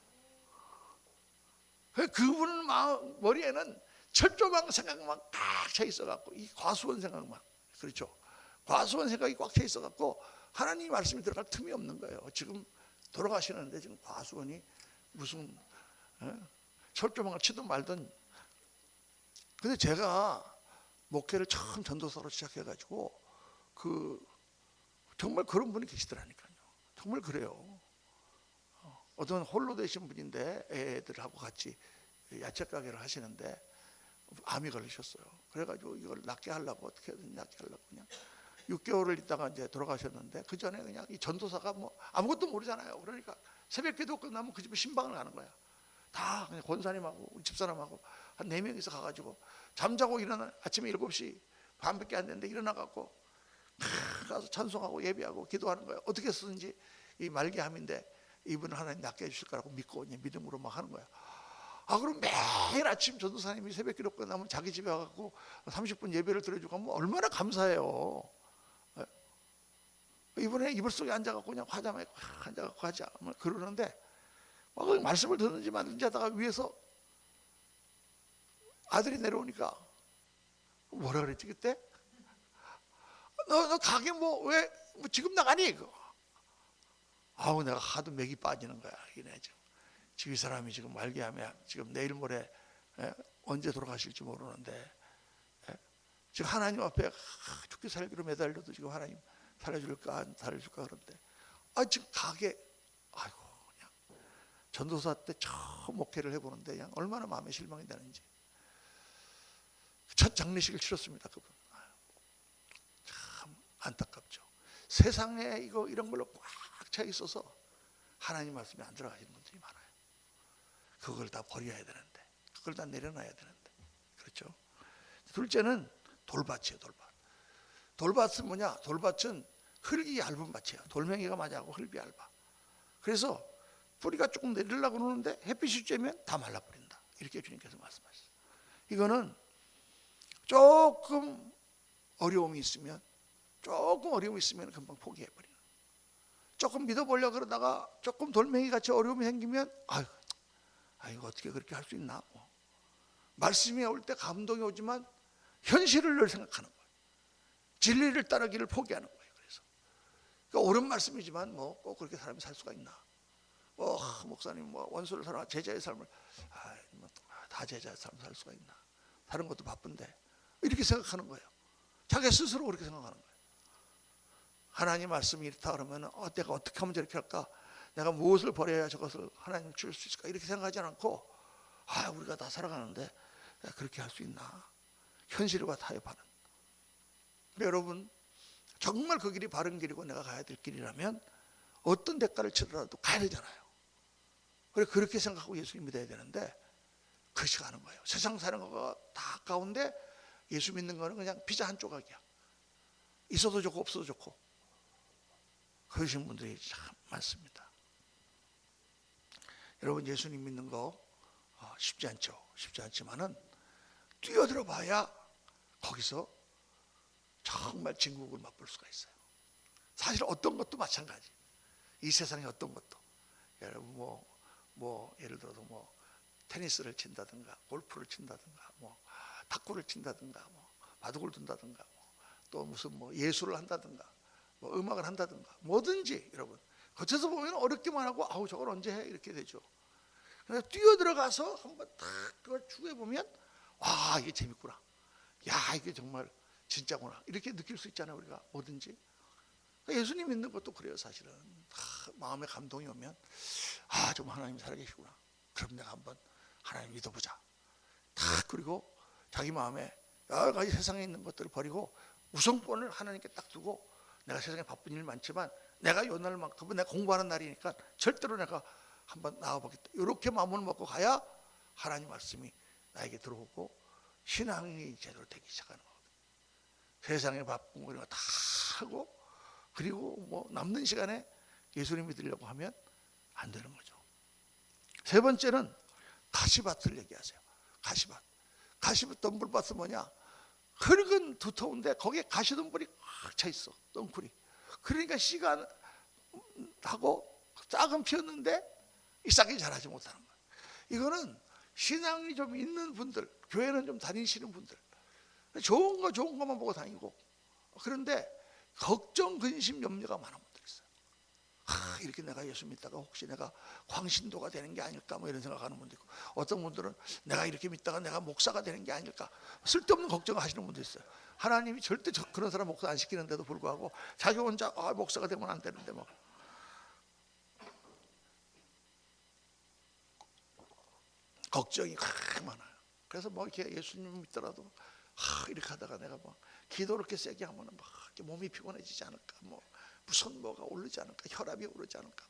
그분 머리에는 철조망 생각만 꽉 차 있어갖고 이 과수원 생각만, 그렇죠? 과수원 생각이 꽉 차 있어갖고 하나님 말씀이 들어갈 틈이 없는 거예요. 지금 돌아가시는데 지금 과수원이 무슨 철조망을 치든 말든. 근데 제가 목회를 처음 전도사로 시작해가지고 정말 그런 분이 계시더라니까요. 정말 그래요. 어떤 홀로 되신 분인데 애들하고 같이 야채 가게를 하시는데 암이 걸리셨어요. 그래가지고 이걸 낫게 하려고 어떻게든 낫게 하려고 그냥 6개월을 있다가 이제 돌아가셨는데 그 전에 그냥 이 전도사가 뭐 아무것도 모르잖아요. 그러니까 새벽기도 끝나면 그 집에 신방을 가는 거야. 다 그냥 권사님하고 우리 집사람하고 한 4명이서 가가지고 잠자고 일어나 아침에 7시 반밖에 안 됐는데 일어나갖고 가서 찬송하고 예배하고 기도하는 거예요. 어떻게 쓰든지 이 말기암인데 이분을 하나님 낫게 해주실 거라고 믿고 그냥 믿음으로 막 하는 거야. 그럼 매일 아침 전도사님이 새벽 기도 끝나면 자기 집에 와갖고 30분 예배를 드려주고 하면 얼마나 감사해요. 이번에 이불 속에 앉아갖고 그냥 화자 마시고 앉아갖고 하자 그러는데 막 말씀을 듣는지만 앉아다가 위에서 아들이 내려오니까 뭐라 그랬지 그때? 너 가게 왜 지금 나가니? 아우 내가 하도 맥이 빠지는 거야. 이네 지금 이 사람이 지금 말기암에 지금 내일 모레 언제 돌아가실지 모르는데 지금 하나님 앞에 죽기 살기로 매달려도 지금 하나님 살려줄까 안 살려줄까 그런데 지금 가게 아이고 그냥 전도사 때 처음 목회를 해보는데 그냥 얼마나 마음에 실망이 되는지 첫 장례식을 치렀습니다. 그분 참 안타깝죠. 세상에 이런 걸로 꽉 차 있어서 하나님 말씀이 안 들어가시는 분들이 많아요. 그걸 다 버려야 되는데 그걸 다 내려놔야 되는데 그렇죠. 둘째는 돌밭이에요. 돌밭은 뭐냐? 돌밭은 흙이 얇은 밭이에요. 돌멩이가 맞아하고 흙이 얇아. 그래서 뿌리가 조금 내리려고 그러는데 햇빛이 쬐면 다 말라버린다. 이렇게 주님께서 말씀하셨어요. 이거는 조금 어려움이 있으면 금방 포기해버리는. 조금 믿어보려고 그러다가 조금 돌멩이같이 어려움이 생기면 이거 어떻게 그렇게 할 수 있나? 말씀이 올 때 감동이 오지만 현실을 늘 생각하는 거예요. 진리를 따르기를 포기하는 거예요. 그래서 그러니까 옳은 말씀이지만 꼭 그렇게 사람이 살 수가 있나? 목사님 원수를 사랑하 제자의 삶을 다 제자의 삶을 살 수가 있나? 다른 것도 바쁜데 이렇게 생각하는 거예요. 자기 스스로 그렇게 생각하는 거예요. 하나님 말씀이 이렇다 그러면 내가 어떻게 하면 저렇게 할까? 내가 무엇을 버려야 저것을 하나님을 줄 수 있을까? 이렇게 생각하지 않고 우리가 다 살아가는데 그렇게 할 수 있나? 현실과 타협하는. 여러분 정말 그 길이 바른 길이고 내가 가야 될 길이라면 어떤 대가를 치더라도 가야 되잖아요. 그렇게 생각하고 예수님 믿어야 되는데 그렇지 않은 거예요. 세상 사는 거가 다 가운데 예수 믿는 거는 그냥 피자 한 조각이야. 있어도 좋고 없어도 좋고 그러신 분들이 참 많습니다. 여러분 예수님 믿는 거 쉽지 않죠. 쉽지 않지만은 뛰어들어 봐야 거기서 정말 진국을 맛볼 수가 있어요. 사실 어떤 것도 마찬가지. 이 세상의 어떤 것도 여러분 예를 들어서 테니스를 친다든가 골프를 친다든가 탁구를 친다든가 바둑을 둔다든가 또 무슨 예술을 한다든가 음악을 한다든가 뭐든지 여러분 겉에서 보면 어렵기만 하고 저걸 언제 해 이렇게 되죠. 그래서 뛰어들어가서 한번 딱 그걸 추구해 보면 이게 재밌구나. 야 이게 정말 진짜구나 이렇게 느낄 수 있잖아요. 우리가 뭐든지 예수님 믿는 것도 그래요. 사실은 마음에 감동이 오면 좀 하나님 살아계시구나. 그럼 내가 한번 하나님 믿어보자. 그리고 자기 마음에 여러 가지 세상에 있는 것들을 버리고 우선권을 하나님께 딱 두고 내가 세상에 바쁜 일 많지만 내가 요 날만큼은 내가 공부하는 날이니까 절대로 내가 한번 나와보겠다. 이렇게 마음을 먹고 가야 하나님 말씀이 나에게 들어오고 신앙이 제대로 되기 시작하는 거거든요. 세상에 바쁜 거 이런 거 다 하고 그리고 남는 시간에 예수님 믿으려고 하면 안 되는 거죠. 세 번째는 가시밭을 얘기하세요. 가시밭 덤불밭은 뭐냐? 흙은 두터운데 거기에 가시덤불이 꽉 차 있어. 덩쿨이. 그러니까 씨가 하고 싹은 피었는데 이 싹이 자라지 못하는 거예요. 이거는 신앙이 좀 있는 분들, 교회는 좀 다니시는 분들, 좋은 것만 보고 다니고, 그런데 걱정, 근심, 염려가 많은 분들이 있어요. 이렇게 내가 예수 믿다가 혹시 내가 광신도가 되는 게 아닐까 이런 생각하는 분도 있고, 어떤 분들은 내가 이렇게 믿다가 내가 목사가 되는 게 아닐까 쓸데없는 걱정을 하시는 분도 있어요. 하나님이 절대 그런 사람 목사 안 시키는데도 불구하고 자기 혼자 목사가 되면 안 되는데 걱정이 많아요. 그래서 이렇게 예수님 믿더라도 이렇게 하다가 내가 기도 이렇게 세게 하면 이렇게 몸이 피곤해지지 않을까, 무슨 뭐가 오르지 않을까, 혈압이 오르지 않을까,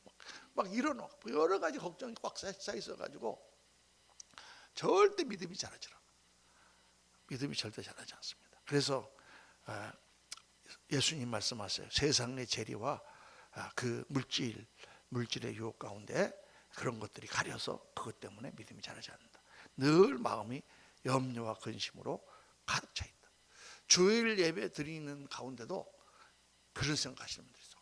이런 여러 가지 걱정이 꽉 쌓여 있어가지고 절대 믿음이 자라지 않아요. 믿음이 절대 자라지 않습니다. 그래서 예수님 말씀하세요. 세상의 재리와 그 물질의 유혹 가운데 그런 것들이 가려서 그것 때문에 믿음이 자라지 않는다. 늘 마음이 염려와 근심으로 가득 차 있다. 주일 예배 드리는 가운데도 그런 생각하시는 분들이 있어요.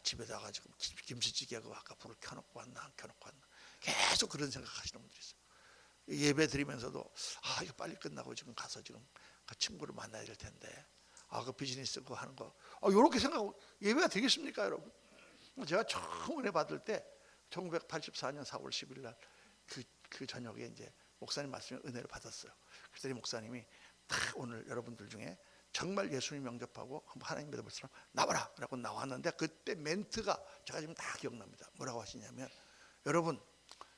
집에다가 지금 김치찌개하고 아까 불을 켜놓고 왔나 안 켜놓고 왔나 계속 그런 생각하시는 분들이 있어요. 예배 드리면서도 이거 빨리 끝나고 지금 가서 지금 그 친구를 만나야 될 텐데 그 비즈니스 그거 하는 거 이렇게 생각하고 예배가 되겠습니까 여러분? 제가 처음 은혜 받을 때 1984년 4월 10일 날 그 저녁에 이제 목사님 말씀에 은혜를 받았어요. 그랬더니 목사님이 딱 오늘 여러분들 중에 정말 예수님 영접하고 하나님 믿어볼 사람 나와라 라고 나왔는데 그때 멘트가 제가 지금 다 기억납니다. 뭐라고 하시냐면 여러분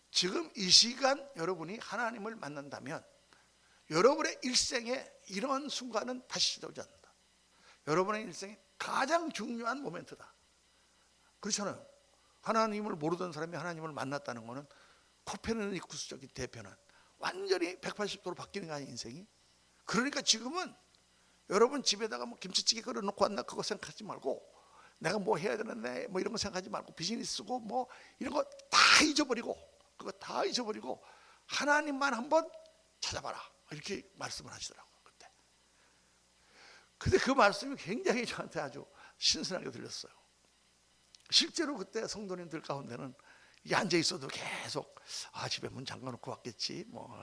지금 이 시간 여러분이 하나님을 만난다면 여러분의 일생에 이런 순간은 다시 찾아오지 않는다. 여러분의 일생에 가장 중요한 모멘트다. 그렇잖아요. 하나님을 모르던 사람이 하나님을 만났다는 것은 코페르니쿠스적인 대변환, 완전히 180도로 바뀌는 거 아니에요 인생이. 그러니까 지금은 여러분 집에다가 뭐 김치찌개 끓여놓고 왔나 그거 생각하지 말고 내가 뭐 해야 되는데 뭐 이런 거 생각하지 말고 비즈니스고 뭐 이런 거 다 잊어버리고 그거 다 잊어버리고 하나님만 한번 찾아봐라 이렇게 말씀을 하시더라고요 그때. 근데 그 말씀이 굉장히 저한테 아주 신선하게 들렸어요. 실제로 그때 성도님들 가운데는 앉아 있어도 계속 집에 문 잠가놓고 왔겠지 뭐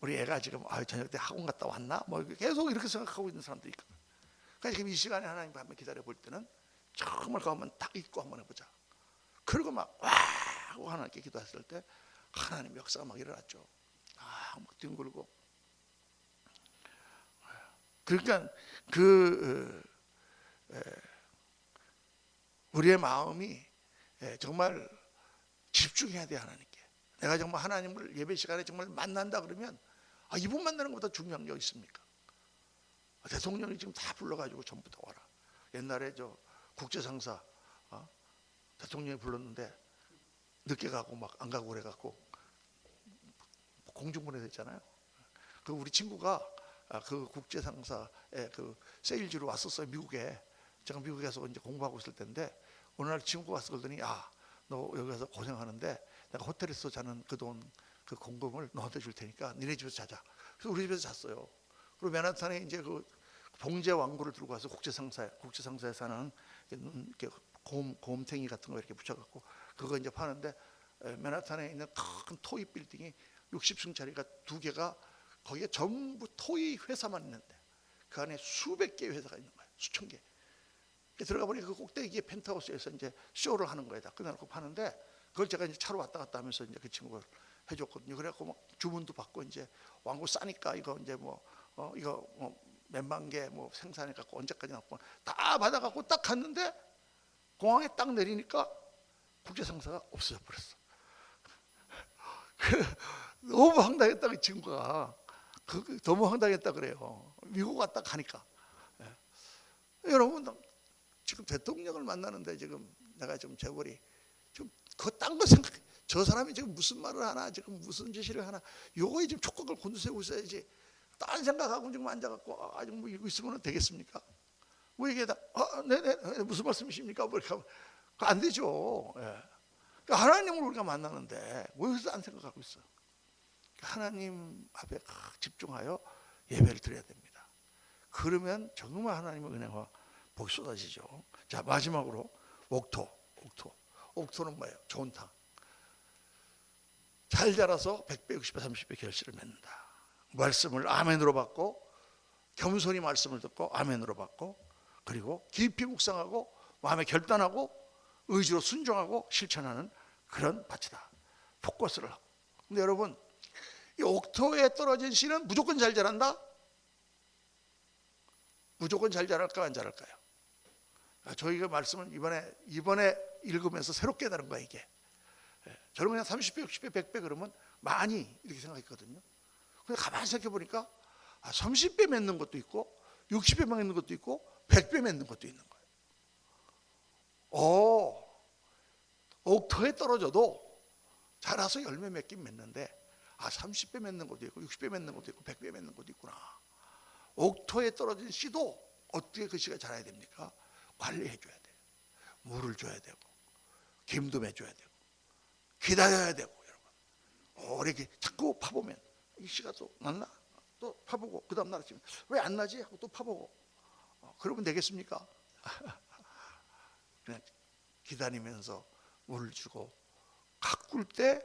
우리 애가 지금 저녁 때 학원 갔다 왔나 뭐 계속 이렇게 생각하고 있는 사람도 있고. 그러니까 지금 이 시간에 하나님 한번 기다려 볼 때는 정말 가면 딱 잊고 한번 해보자. 그리고 막 와 하고 하나님께 기도했을 때 하나님 역사가 막 일어났죠. 막 뒹굴고. 그러니까 우리의 마음이 정말 집중해야 돼 하나님께. 내가 정말 하나님을 예배 시간에 정말 만난다 그러면 이분 만나는 것보다 중요한 게 있습니까? 대통령이 지금 다 불러가지고 전부 다 와라. 옛날에 저 국제상사 대통령이 불렀는데 늦게 가고 막 안 가고 그래갖고 공중분해됐잖아요. 그 우리 친구가 그 국제상사의 그 세일즈로 왔었어요 미국에. 제가 미국에서 이제 공부하고 있을 때인데 어느 날 친구가 와서 그러더니 너 여기 가서 고생하는데 내가 호텔에서 자는 그 돈 그 공금을 너한테 줄 테니까 니네 집에서 자자. 그래서 우리 집에서 잤어요. 그리고 맨하탄에 이제 그 봉제 왕구를 들고 와서 국제상사에 사는 이렇게 곰탱이 같은 거 이렇게 붙여갖고 그거 이제 파는데 맨하탄에 있는 큰 토이 빌딩이 60층짜리가 2개가 거기에 전부 토이 회사만 있는데 그 안에 수백 개의 회사가 있는 거예요. 수천 개. 들어가 보니 그 꼭대기에 펜트하우스에서 이제 쇼를 하는 거예요. 다 끝내놓고 파는데 그걸 제가 이제 차로 왔다 갔다 하면서 이제 그 친구가 해줬거든요. 그래갖고 막 주문도 받고 이제 왕구 싸니까 이거 이제 이거 몇만 개 생산해 갖고 언제까지 나고 다 받아갖고 딱 갔는데 공항에 딱 내리니까 국제상사가 없어져 버렸어. 너무 황당했다 그 친구가. 너무 황당했다 그래요. 미국 왔다 가니까. 여러분 지금 대통령을 만나는데 지금 내가 좀 재벌이 지금 그 딴 거 생각. 저 사람이 지금 무슨 말을 하나 지금 무슨 지시를 하나 요거에 지금 촉각을 곤두세우고 있어야지. 딴 생각하고 지금 앉아갖고 아직 뭐 이러고 있으면 되겠습니까? 뭐 이게 다 네네 무슨 말씀이십니까? 뭐 이렇게 하면 안 되죠. 그러니까 하나님을 우리가 만나는데 왜 여기서 안 생각하고 있어? 하나님 앞에 집중하여 예배를 드려야 됩니다. 그러면 정말 하나님의 은혜와 복이 쏟아지죠. 자 마지막으로 옥토는 뭐예요? 좋은 땅. 잘 자라서 100배, 60배, 30배 결실을 맺는다. 말씀을 아멘으로 받고 겸손히 말씀을 듣고 아멘으로 받고 그리고 깊이 묵상하고 마음에 결단하고 의지로 순종하고 실천하는 그런 밭이다. 포커스를 하고. 근데 여러분 이 옥토에 떨어진 씨는 무조건 잘 자란다? 무조건 잘 자랄까 안 자랄까요? 저희가 말씀을 이번에 읽으면서 새롭게 깨달은 거야 이게. 저는 그냥 30배, 60배, 100배 그러면 많이 이렇게 생각했거든요. 근데 가만히 생각해 보니까 30배 맺는 것도 있고 60배 맺는 것도 있고 100배 맺는 것도 있는 거예요. 옥토에 떨어져도 자라서 열매 맺긴 맺는데 30배 맺는 것도 있고 60배 맺는 것도 있고 100배 맺는 것도 있구나. 옥토에 떨어진 씨도 어떻게 그 씨가 자라야 됩니까? 관리해 줘야 돼요. 물을 줘야 되고 김도 매줘야 되고 기다려야 되고 여러분. 이렇게 자꾸 파보면 이 씨가 또 났나? 또 파보고 그 다음 날 아침에 왜 안 나지? 하고 또 파보고 그러면 되겠습니까? 그냥 기다리면서 물을 주고 가꿀 때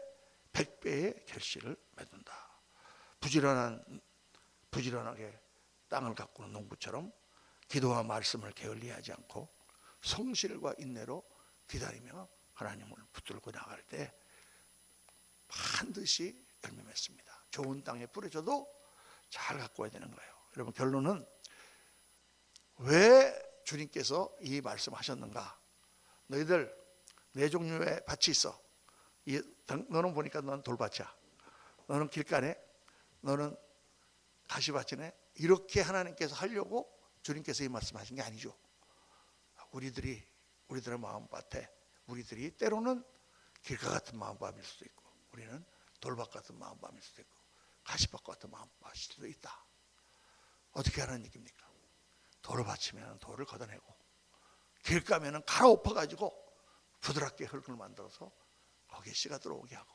100배의 결실을 맺는다. 부지런하게 땅을 가꾸는 농부처럼 기도와 말씀을 게을리하지 않고 성실과 인내로 기다리며 하나님을 붙들고 나갈 때 반드시 열매 맺습니다. 좋은 땅에 뿌려져도 잘 가꿔야 되는 거예요. 여러분, 결론은 왜 주님께서 이 말씀하셨는가? 너희들 네 종류의 밭이 있어. 너는 보니까 너는 돌밭이야. 너는 길가네. 너는 가시밭이네. 이렇게 하나님께서 하려고 주님께서 이 말씀하신 게 아니죠. 우리들의 마음밭에 우리들이 때로는 길가 같은 마음밭일 수도 있고, 우리는 돌밭 같은 마음밭일 수도 있고, 가시밭 같은 마음밭일 수도 있다. 어떻게 하는 얘기입니까? 돌을 받치면 돌을 걷어내고, 길가면은 갈아엎어 가지고 부드럽게 흙을 만들어서 거기에 씨가 들어오게 하고,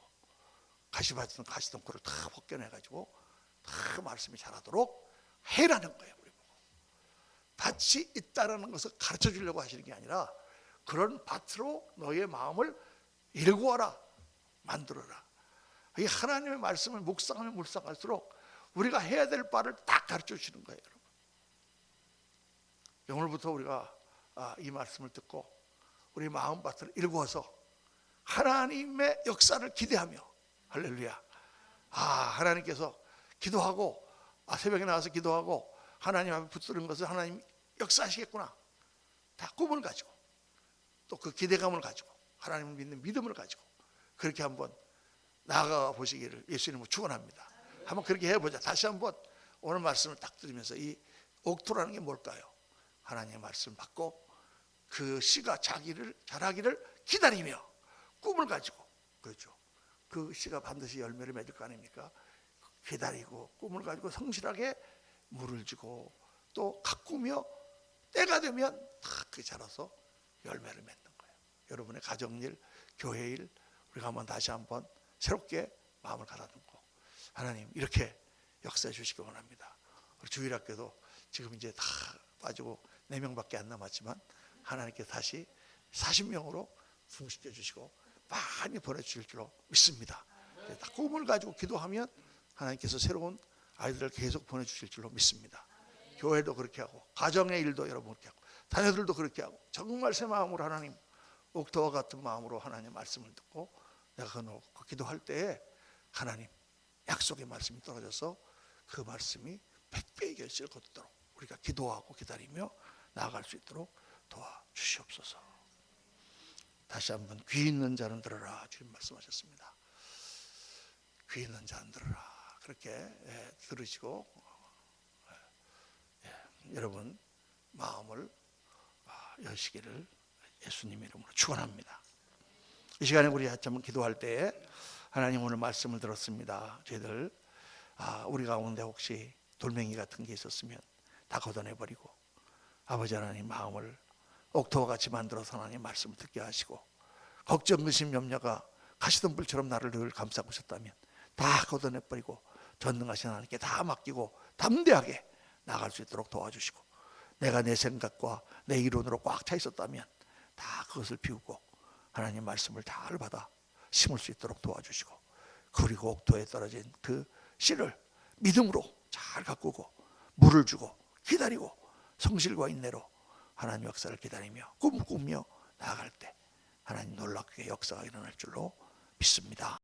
가시밭은 가시덩굴을 다 벗겨내 가지고 다 말씀이 자라도록 해라는 거예요. 우리 보고 밭이 있다라는 것을 가르쳐 주려고 하시는 게 아니라 그런 밭으로 너의 마음을 일구어라, 만들어라. 이 하나님의 말씀을 묵상하면 묵상할수록 우리가 해야 될 바를 딱 가르쳐 주시는 거예요. 여러분, 오늘부터 우리가 이 말씀을 듣고 우리 마음밭을 일구어서 하나님의 역사를 기대하며, 할렐루야, 하나님께서 기도하고 새벽에 나와서 기도하고 하나님 앞에 붙드는 것을 하나님 역사하시겠구나, 다 꿈을 가지고 또 그 기대감을 가지고 하나님을 믿는 믿음을 가지고 그렇게 한번 나아가 보시기를 예수님으로 축원합니다. 한번 그렇게 해보자. 다시 한번 오늘 말씀을 딱 들으면서 이 옥토라는 게 뭘까요? 하나님의 말씀을 받고 그 씨가 자라기를 기다리며 꿈을 가지고, 그렇죠, 그 씨가 반드시 열매를 맺을 거 아닙니까? 기다리고 꿈을 가지고 성실하게 물을 주고 또 가꾸며 때가 되면 다 그 자라서 열매를 맺는 거예요. 여러분의 가정일, 교회일, 우리가 한번 다시 한번 새롭게 마음을 가다듬고 하나님 이렇게 역사해 주시기 원합니다. 우리 주일학교도 지금 이제 다 빠지고 4명밖에 안 남았지만 하나님께 다시 40명으로 승시켜 주시고 많이 보내주실 줄로 믿습니다. 꿈을 가지고 기도하면 하나님께서 새로운 아이들을 계속 보내주실 줄로 믿습니다. 교회도 그렇게 하고 가정의 일도 여러분 그렇게 하고 자녀들도 그렇게 하고 정말 새 마음으로 하나님, 옥토와 같은 마음으로 하나님의 말씀을 듣고 내가 그 기도할 때에 하나님 약속의 말씀이 떨어져서 그 말씀이 100배의 결실을 거두도록 우리가 기도하고 기다리며 나아갈 수 있도록 도와주시옵소서. 다시 한번 귀 있는 자는 들어라, 주님 말씀하셨습니다. 귀 있는 자는 들어라. 그렇게 들으시고 여러분 마음을 여시기를 예수님 이름으로 축원합니다. 이 시간에 우리 한번 기도할 때에 하나님 오늘 말씀을 들었습니다. 저희들 우리 가운데 혹시 돌멩이 같은 게 있었으면 다 걷어내버리고 아버지 하나님 마음을 옥토와 같이 만들어서 하나님 말씀을 듣게 하시고 걱정, 의심, 염려가 가시덤불처럼 나를 늘 감싸고 있었다면 다 걷어내버리고 전능하신 하나님께 다 맡기고 담대하게 나갈 수 있도록 도와주시고 내가 내 생각과 내 이론으로 꽉 차 있었다면 다 그것을 비우고 하나님 말씀을 다 받아 심을 수 있도록 도와주시고 그리고 옥토에 떨어진 그 씨를 믿음으로 잘 가꾸고 물을 주고 기다리고 성실과 인내로 하나님 역사를 기다리며 꿈꾸며 나아갈 때 하나님 놀랍게 역사가 일어날 줄로 믿습니다.